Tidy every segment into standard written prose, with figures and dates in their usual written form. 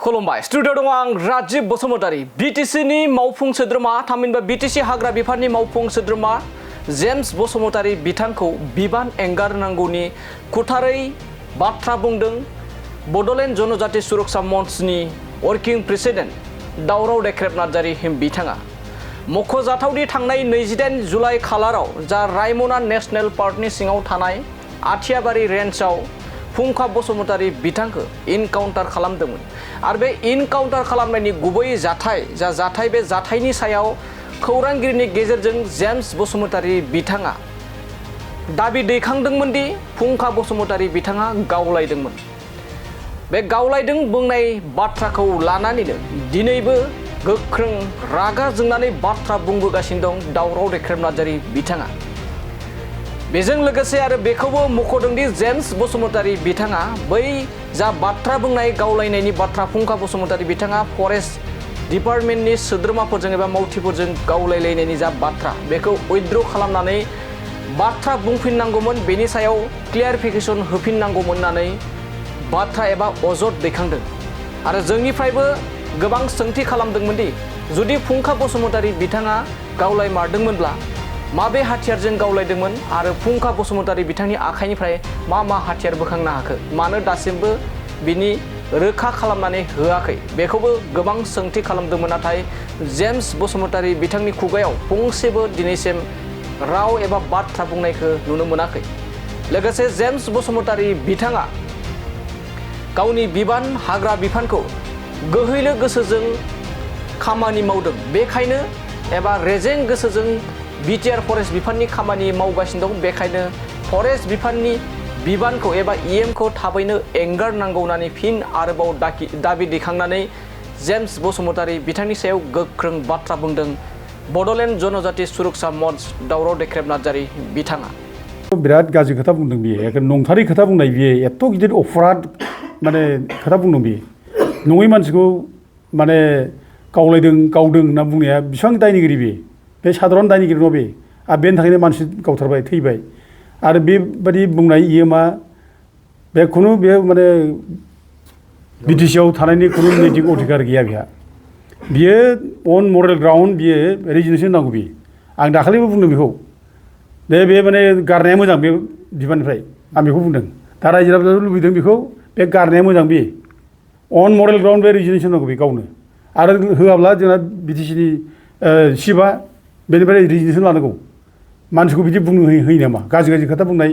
खुलुमबाय स्टुडिअ दङ आं राजिब बसुमतारी बिटिसिनि मावफुं सोद्रोमा थामहिनबा बिटिसि हाग्रा बिफाननि मावफुं सोद्रोमा जेम्स बसुमतारी बिथांखौ बिबान एंगारनांगौनि खुथारै बाथ्रा बुंदों बड'लेण्ड जनजाति सुरक्षा मंचनि वर्किं प्रेसिडेन्ट दावराव देख्रेब नार्जारी बिथाङा मख'जाथावदि थांनाय 28 जुलाइ खालाराव जा रायमना नेशनेल पार्कनि सिङाव थानाय आथियाबारि रेन्जआव फुंखा बसुमतारी बिथांखौ इनकाउन्टार खालामदोंमोन आरो बे इनकाउन्टार खालामनायनि गुबै जाथाय बे जाथायनि सायाव खौरांगिरिनि गेजेरजों जेम्स बसुमतारी बिथाङा दाबि दैखांदोंमोन दि फुंखा बसुमतारी बिथाङा गावलायदोंमोन। बे गावलायदों बुंनाय बाथ्राखौ लानानैनो दिनैबो गोख्रों रागा जोंनानै बाथ्रा बुंबोगासिनो दं दावराव देख्रेब नार्जारी बिथाङा। बेजों लोगोसे आरो बेखौबो मख'दों दि जेम्स बसुमतारी बिथाङा बै जा बाथ्रा बुंनाय गावलायनायनि बाथ्रा फुंखा बसुमतारी बिथाङा फरेस्ट डिपार्टमेन्टनि सोद्रोमाफोरजों एबा मावथिफोरजों गावलायलायनायनि जा बाथ्रा बेखौ उइथड्र खालामनानै बाथ्रा बुंफिननांगौमोन बेनि सायाव क्लियारिफिकेसन होफिननांगौमोन होननानै बाथ्रा एबा अजद दैखांदों आरो जोंनिफ्रायबो गोबां सोंथि खालामदोंमोन दि जुदि फुंखा बसुमतारी बिथाङा गावलायमारदोंमोनब्ला माबे हाथियारजों गावलायदोंमोन आरो फुंखा बसुमतारी बिथांनि आखाइनिफ्राय मा हाथियार बोखांनो हाखो मानो दासिमबो बिनि रोखा खालामनानै होआखै बेखौबो गोबां सोंथि खालामदोंमोन नाथाय जेम्स बसुमतारी बिथांनि खुगायाव फंसेबो दिनैसिम राव एबा बाथ्रा बुंनायखौ नुनो मोनाखै। लोगोसे जेम्स बसुमतारी बिथाङा गावनि बिबान हाग्रा बिफानखौ गोहैलो गोसोजों खामानि मावदों बेखायनो एबा रेजें गोसोजों बिटिआर फरेस्ट बिफाननि खामानि मावगासिनो दं बेखायनो फरेस्ट बिफाननि बिबानखौ एबा इएमखौ थाबैनो एंगारनांगौ होननानै फिन आरोबाव दाबि दैखांनानै जेम्स बसुमतारी बिथांनि सायाव गोख्रों बाथ्रा बुंदों बड'लेण्ड जनजाति सुरक्षा मंच दावराव देख्रेब नार्जारी बिथाङा। बिराद गाज्रि खोथा बुंदों बियो नंथारै खोथा बुंनाय बियो एथ' गिदिर अफराद माने खोथा बुंदों बियो नङै मानसिखौ माने गावलायदों गावदों होनना बुंनाया बेसेबां दायनिगिरि बियो बे साधारन दायनिगिरि नङा बे आरो बेनि थाखायनो मानसि गावथारबाय थैबाय आरो बेबादि बुंनाय इएमआ बे खुनु बे माने बिटिसिआव थानायनि खुनु नैतिक अधिकार गैया बिहा बियो अन मरेल ग्राउन्ड बियो रेजिगनेसन होनांगौ बियो आं दाखालिबो बुंदों बेखौ बे माने गारनाया मोजां बे बिबाननिफ्राय आं बेखौ बुंदों दा रायजो राजाफ्रा लुबैदों बेखौ बे गारनाया मोजां बे अन मरेल ग्राउन्ड बे रेजिगनेसन होनांगौ बे गावनो आरो होआब्ला जोंना बिटिसिनि चिफआ बेनिफ्राय रेजिगनेसन लानांगौ मानसिखौ बिदि बुंनो होयो नामा गाज्रि खोथा बुंनाय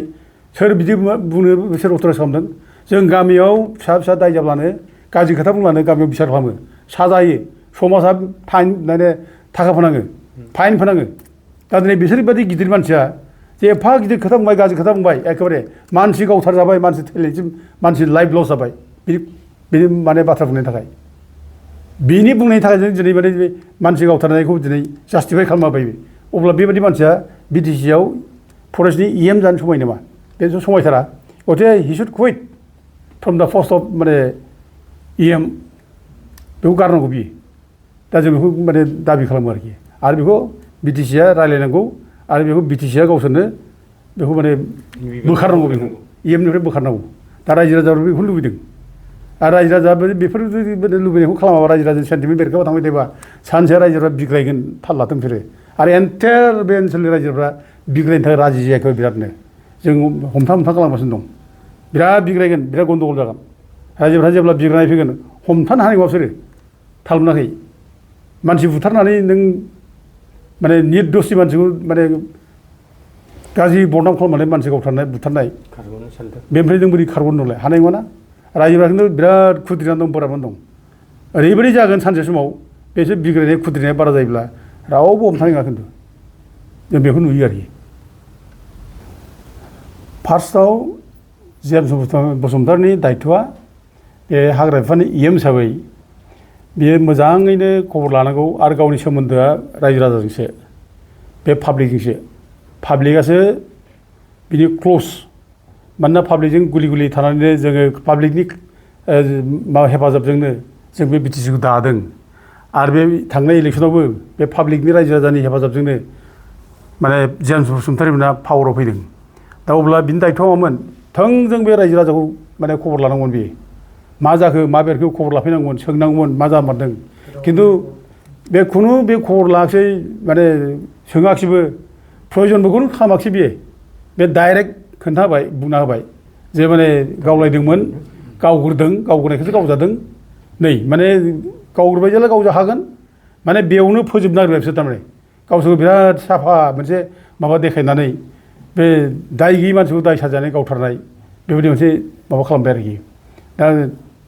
सोर बिदि बुंनो सोर अथ'राइज खालामदों जों गामियाव फिसा दाय जाब्लानो गाज्रि खोथा बुंब्लानो गामियाव बिसार खालामो साजा होयो समाजा फाइन माने थाखा फोनाङो फाइन फोनाङो दा दिनै बिसोरबायदि गिदिर मानसिया जे एफा गिदिर खोथा बुंबाय गाज्रि खोथा बुंबाय एखेबारे मानसि गावथार जाबाय मानसि थैनायसिम मानसि लाइफ लस जाबाय बिनि माने बाथ्रा बुंनायनि थाखाय बिनि बुंनायनि थाखाय जों दिनै माने मानसि गावथारनायखौ दिनै जास्टिफाइ खालामबाय अब्ला बेबायदि मानसिया बिटिसिआव फरेस्टनि इएम जानो समाय नामा बे समायथारा गथे हि शुड कुइट फ्रम दा पस्ट अफ माने इएम बेखौ गारनांगौ बियो दा जों बेखौ माने दाबि खालामो आरो बेखौ बिटिसिआ रायलायनांगौ आरो बेखौ बिटिसिआ गावसोरनो बेखौ माने बोखारनांगौ बेखौ इएमनिफ्राय बोखारनांगौ दा रायजो राजाफ्रा बेखौ लुबैदों आरो रायजो राजा बेफोर लुबैनायखौ खालामाबा रायजो राजानि सेन्टिमेन्ट बेरखांबा थांबाय थायोबा सानसे रायजोफ्रा बिग्रायगोन थाल लाथों बिसोरो आरो एन्टायार बे ओनसोलनि रायजोफ्रा बिग्रायनो थाखाय राजि जायाखै बिरादनो जों हमथा खालामगासिनो दं बिराद बिग्रायगोन बिराद गन्दगल जागोन रायजोफ्रा जेब्ला बिग्रायनाय फैगोन हमथानो हानाय नङा बिसोरो थाल मोनाखै मानसि बुथारनानै नों माने निर्दोषि मानसिखौ माने गाज्रि बदनाम खालामनानै मानसि गावथारनाय बुथारनाय बेनिफ्राय जों बोरै खारग'नो नंलाय हानाय नङाना रायजोफ्रा खिन्थु बिराद खुद्रिनानै दं बोराबनानै दं ओरैबायदि जागोन सानसे समाव बेसोर बिग्रायनाय खुद्रिनाया बारा जायोब्ला रावबो हमथानो नङा खिन्थु जों बेखौ नुयो आरोखि फार्स्टआव जेम्स बसुमतारीनि दायथ'आ बे हाग्रा बिफाननि इएम हिसाबै बियो मोजाङैनो खबर लानांगौ आरो गावनि सोमोन्दोआ रायजो राजाजोंसो बे पाब्लिकजोंसो पाब्लिकआसो बिनि क्ल'ज मानोना पाब्लिकजों गुलि थानानैनो जोङो पाब्लिकनि हेफाजाबजोंनो जों बे बिटिसिखौ दादों आरो बे थांनाय इलेक्सनावबो बे पाब्लिकनि रायजो राजानि हेफाजाबजोंनो माने जेम्स बसुमतारी मोना पावाराव फैदों दा अब्ला बिनि दायथ'आ मामोन थोंजों बे रायजो राजाखौ माने खबर लानांगौमोन बियो मा जाखो मा बेरखो खबर लाफैनांगौमोन सोंनांगौमोन मा जामारदों खिन्थु बे खुनु बे खबर लायाखिसै माने सोङाखिसैबो प्रयजनबोखौनो खालामाखिसै बियो बे डाइरेक्ट खोन्थाबाय बुंना होबाय जे माने गावलायदोंमोन गावग्रोदों गावग्रोनायखौसो गावजादों नै माने गावग्रोबाय जेला गावजा हागोन माने बेयावनो फोजोबनो नागिरबाय बिसोर थारमाने गावसोरखौ बिराद साफा मोनसे माबा देखायनानै बे दाय गैयि मानसिखौ दाय साजायनानै गावथारनाय बेबायदि मोनसे माबा खालामबाय आरोखि दा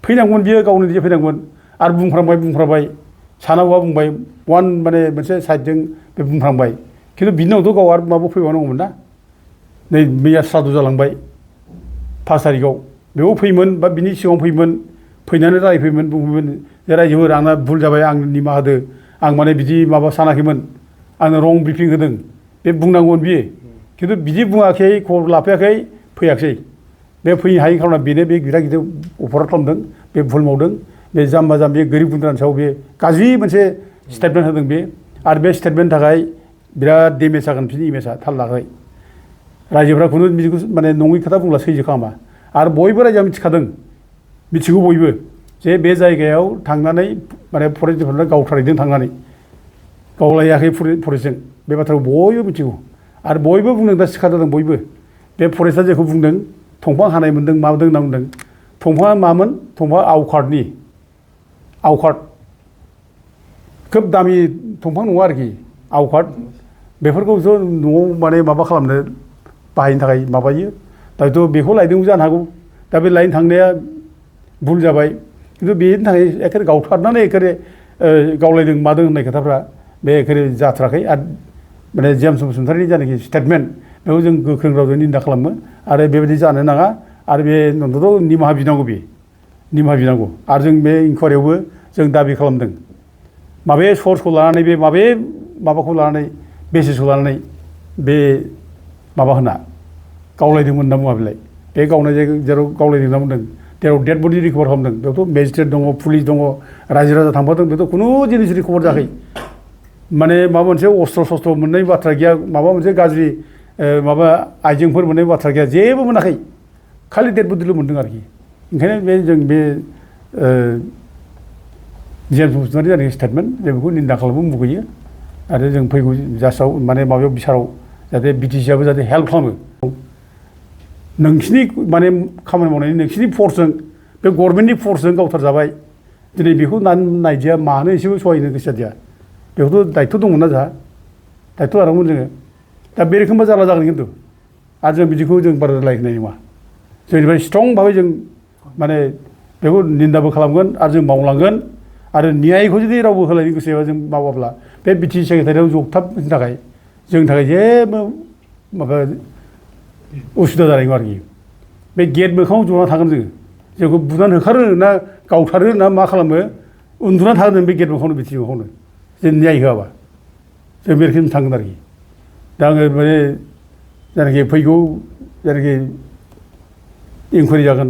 फैनांगौमोन बियो गावनो निजे फैनांगौमोन आरो बुंफ्रांबाय सानांगौआ बुंबाय वान माने मोनसे साइडजों बे बुंफ्रांबाय खिन्थु बिनि उनावथ' गाव आरो माबा फैबावनांगौमोन ना नै मैया स्राद्ध जालांबाय 5 तारिखआव बेयाव फैयोमोन बा बिनि सिगाङाव फैयोमोन फैनानै रायफैयोमोन बुंफैयोमोन जे रायजोफोर आंना भुल जाबाय आं निमाहा होदो आं माने बिदि माबा सानाखैमोन आंनो रं ब्रिफिं होदों बे बुंनांगौमोन बियो खिन्थु बिदि बुङाखै खबर लाफैयाखै फैयाखै बे फैनो हायै खार'ना बेनो बे गिदिर गिदिर अफार खालामदों बे भुल मावदों बे जाम्बा जाम्बि गोरिब गुन्द्रानि सायाव बे गाज्रि मोनसे स्टेटमेन्ट होदों बे आरो बे स्टेटमेन्टनि थाखाय बिराद डेमेज जागोन बिनि इमेजआ थाल लायाखै रायजोफ्रा खुनु बिदिखौ माने नङै खोथा बुंब्ला सैजो खालामा आरो बयबो रायजोआ मिथिगौ बयबो जे बे जायगायाव थांनानै माने फरेस्ट डिपार्टमेन्टआ गावथारहैदों थांनानै गावलायाखै फरेस्टजों बे बाथ्राखौ बयबो मिथिगौ आरो बयबो बुंदों दा सिखार जादों बयबो बे फरेस्टआ जेखौ बुंदों दंफां हानाय मोन्दों माबोदों होनना बुंदों दंफाङा मामोन दंफाङा आवकार्टनि आवकार्ट खोब दामि दंफां नङा आरोखि आवकार्ट बेफोरखौथ' न'आव माने माबा खालामनो बाहायनो थाखाय माबायो दाथ' बेखौ लायदोंबो जानो हागौ दा बे लायनो थांनाया भुल जाबाय खिन्थु बेनि थाखाय एखेबारे गावथारनानै एखेबारे गावलायदों मादों होननाय खोथाफ्रा बे एखेबारे जाथाराखै आरो माने जेम्स बसुमतारीनि जानाखि स्टेटमेन्ट बेखौ जों गोख्रों रावजों निन्दा खालामो आरो बेबायदि जानो नाङा आरो बे नन्दथ' निमाहा बिनांगौ बे निमाहा बिनांगौ आरो जों बे इनकुवारियावबो जों दाबि खालामदों माबे सर्सखौ लानानै बे माबे माबाखौ लानानै बेसिसखौ लानानै बे माबा होना गावलायदोंमोन होनना बुङा बेलाय बे गावनाय जायगायाव जेराव गावलायदों होनना बुंदों जेराव डेड बडि रिकभार खालामदों बेयावथ' मेजिस्ट्रेट दङ पुलिस दङ रायजो राजा थांफादों बेथ' खुनु जिनिस रिकभार जायाखै माने माबा मोनसे अस्त्र सस्त्र मोननाय बाथ्रा गैया माबा मोनसे गाज्रि माबा आइजेंफोर मोननाय बाथ्रा गैया जेबो मोनाखै खालि डेड बडिल' मोनदों आरोखि ओंखायनो बे जों बे जेम्स बसुमतारी जानाखि स्टेटमेन्ट जों बेखौ निन्दा खालामनो मुगैयो आरो जों फैगौ जास्टआव माने माबायाव बिसाराव जाहाथे बिटिसिआबो जाहाथे हेल्प खालामो नोंसिनि माने खामानि मावनायनि नोंसिनि फर्सजों बे गभर्नमेन्टनि फर्सजों गावथारजाबाय दिनै बेखौ नायदिया मानो एसेबो सहायनो गोसो जादिया बेखौथ' दायथ' दंमोन ना जोंहा दायथ' लानांगौमोन जोङो दा बे रोखोमबा जारला जागोन खिन्थु आरो जों बिदिखौ जों बारा रायलायनाय नङा जोंनिफ्राय स्ट्रं भाबै जों माने बेखौ निन्दाबो खालामगोन आरो जों मावलांगोन आरो न्यायखौ जुदि रावबो होलायनो गोसो एबा जों मावाब्ला बे बिटिसि सेक्रेटारियाव जगथाबनि थाखाय जोंनि थाखाय जेबो माबा उसुबिदा जानाय नङा आरोखि बे गेट मोखाङाव जना थागोन जोंखौ बुनानै होखारो ना गावथारो ना मा खालामो उन्दुनानै थागोन बे गेट मोखाङावनो बिटिसि मोखाङावनो जों न्याय होआबा जों बे रोखोम थांगोन आरोखि दा आङो माने जायनाखि फैगौ जायनाखि इनकुवारि जागोन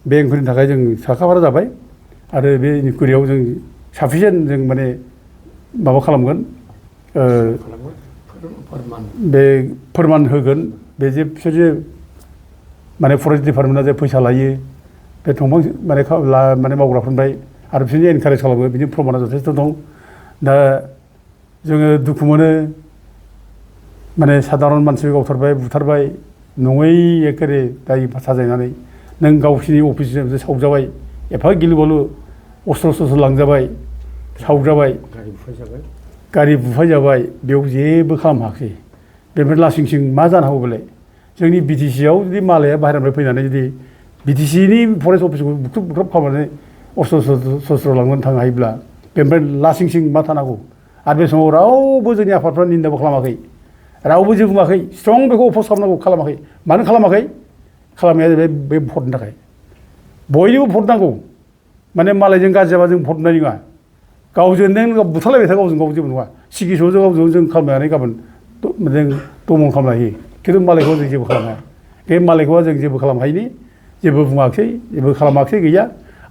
बे इनकुवारिनि थाखाय जों साखाफारा जाबाय आरो बे इनकुवारियाव जों साफिसियेन्ट जों माने माबा खालामगोन बे फोरमान होगोन बे जे बिसोर जे माने फरेस्ट डिपार्टमेन्टआ जे फैसा लायो बे दंफां माने मावग्राफोरनिफ्राय आरो बिसोरनि एनकारेज खालामो बिनि प्रमाना जथेस्थ' दं दा जोङो दुखु मोनो माने साधारन मानसि गावथारबाय बुथारबाय नङै एखेबारे दाय साजायनानै नों गावसिनि अफिसजों सावजाबाय एफा गिलु-बालु अस्त्र सस्त्र लांजाबाय सावजाबाय गारि बुफाय जाबाय बेयाव जेबो खालामाखै बेनिफ्राय लासिंसिं मा जानो हागौ बेलाय जोंनि बिटिसिआव जुदि मालाया बाहेरानिफ्राय फैनानै जुदि बिटिसिनि फरेस्ट अफिसखौ बुख्रुब खालामनानै अस्त्र सस्त्र लांनानै थांनो हायोब्ला बेनिफ्राय लासिंसिं मा थानांगौ आरो बे समाव रावबो जोंनि आफादफ्रा निन्दाबो खालामाखै रावबो जेबो बुङाखै स्ट्रं बेखौ अफस खालामनांगौ खालामाखै मानो खालामाखै खालामनाया जाहैबाय बे भटनि थाखाय बयनोबो भट नांगौ माने मालायजों गाज्रि जाबा जों भट मोननाय नङा गावजों नों बुथारलायबाय था गावजों गाव जेबो नङा सिगिसाव जों गावजों जों खालामनानै गाबोन जों दमन खालामनो हायो खिन्थु मालायखौ जों जेबो खालामनो हाया बे मालायखौ जों जेबो खालामनो हायिनि जेबो बुङाखै जेबो खालामाखै गैया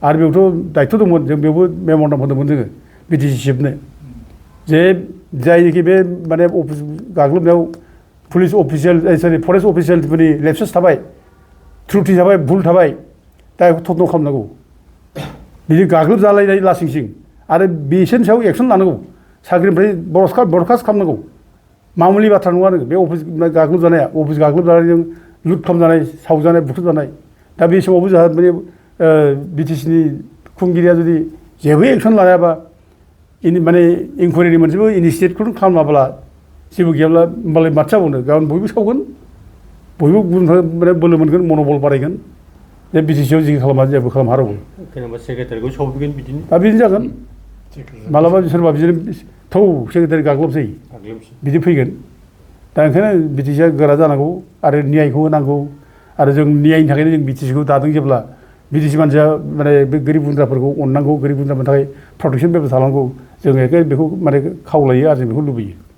आरो बेयावथ' दायथ' दंमोन जों बेयावबो मेम'रेन्डाम होदोंमोन जोङो बिटिसि चिफनो जे जायनोखि बे माने अफिस गाग्लोबनायाव पुलिस अफिसियेल सरि फरेस्ट अफिसियेलफोरनि लेपसेस थाबाय त्रुटि थाबाय भुल थाबाय दा बेखौ थदन' खालामनांगौ बिदि गाग्लोबजालायनाय लासिंसिं आरो बिसोरनि सायाव एक्सन लानांगौ साख्रिनिफ्राय बरखास्त खालामनांगौ मामुलि बाथ्रा नङा आरो बे अफिस गाग्लोबजानाया अफिस गाग्लोबजानायजों लुट खालामजानाय सावजानाय बुथारजानाय दा बे समावबो जोंहा माने बिटिसिनि खुंगिरिया जुदि जेबो एक्सन लायाबा माने इनकुवारिनि मोनसेबो इनिसियेटखौनो खालामाब्ला जेबो गैयाब्ला होमबालाय माथो जाबावनो गाबोन बयबो सावगोन बयबो गुबुनफ्रा माने बोलो मोनगोन मन'बल बारायगोन जे बिटिसिआव जि खालामा जेबो खालामा रावबो जेनेबा सेक्रेटारिखौ सावगोन बिदिनो दा बिदिनो जागोन मालाबा सोरबा बिदिनो थौ सेक्रेटारि गाग्लोबसै बिदि फैगोन दा ओंखायनो बिटिसिआ गोरा जानांगौ आरो न्यायखौ होनांगौ आरो जों न्यायनि थाखायनो जों बिटिसिखौ दादों जेब्ला बिटिसि मानसिया माने बे गोरिब गुन्द्राफोरखौ अननांगौ गोरिब गुन्द्राफोरनि थाखाय प्रटेक्सन बेब'स्था लानांगौ जों एखे बेखौ माने खावलायो आरो जों बेखौ लुबैयो